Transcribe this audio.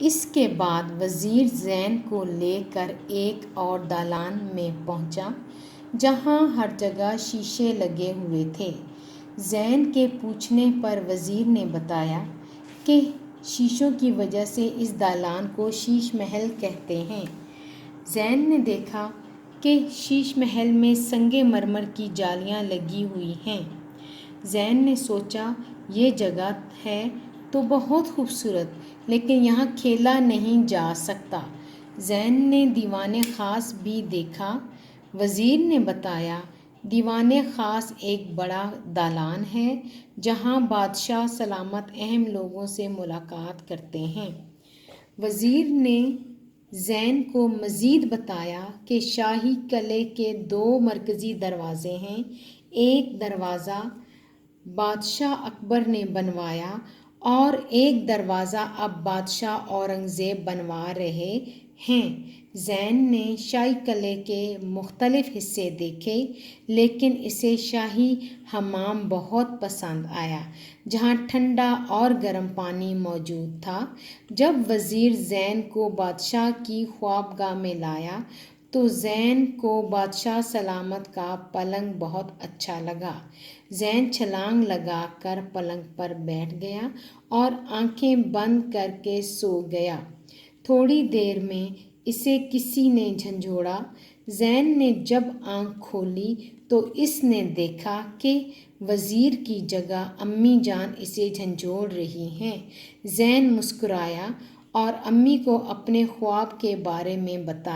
اس کے بعد وزیر زین کو لے کر ایک اور دالان میں پہنچا جہاں ہر جگہ شیشے لگے ہوئے تھے۔ زین کے پوچھنے پر وزیر نے بتایا کہ شیشوں کی وجہ سے اس دالان کو شیش محل کہتے ہیں۔ زین نے دیکھا کہ شیش محل میں سنگ مرمر کی جالیاں لگی ہوئی ہیں۔ زین نے سوچا یہ جگہ ہے تو بہت خوبصورت، لیکن یہاں کھیلا نہیں جا سکتا۔ زین نے دیوان خاص بھی دیکھا۔ وزیر نے بتایا دیوان خاص ایک بڑا دالان ہے جہاں بادشاہ سلامت اہم لوگوں سے ملاقات کرتے ہیں۔ وزیر نے زین کو مزید بتایا کہ شاہی قلعے کے 2 مرکزی دروازے ہیں۔ ایک دروازہ بادشاہ اکبر نے بنوایا اور ایک دروازہ اب بادشاہ اورنگزیب بنوا رہے ہیں۔ زین نے شاہی قلعے کے مختلف حصے دیکھے، لیکن اسے شاہی حمام بہت پسند آیا جہاں ٹھنڈا اور گرم پانی موجود تھا۔ جب وزیر زین کو بادشاہ کی خوابگاہ میں لایا تو زین کو بادشاہ سلامت کا پلنگ بہت اچھا لگا۔ زین چھلانگ لگا کر پلنگ پر بیٹھ گیا اور آنکھیں بند کر کے سو گیا۔ تھوڑی دیر میں اسے کسی نے جھنجھوڑا۔ زین نے جب آنکھ کھولی تو اس نے دیکھا کہ وزیر کی جگہ امی جان اسے جھنجھوڑ رہی ہیں۔ زین مسکرایا اور امی کو اپنے خواب کے بارے میں بتایا۔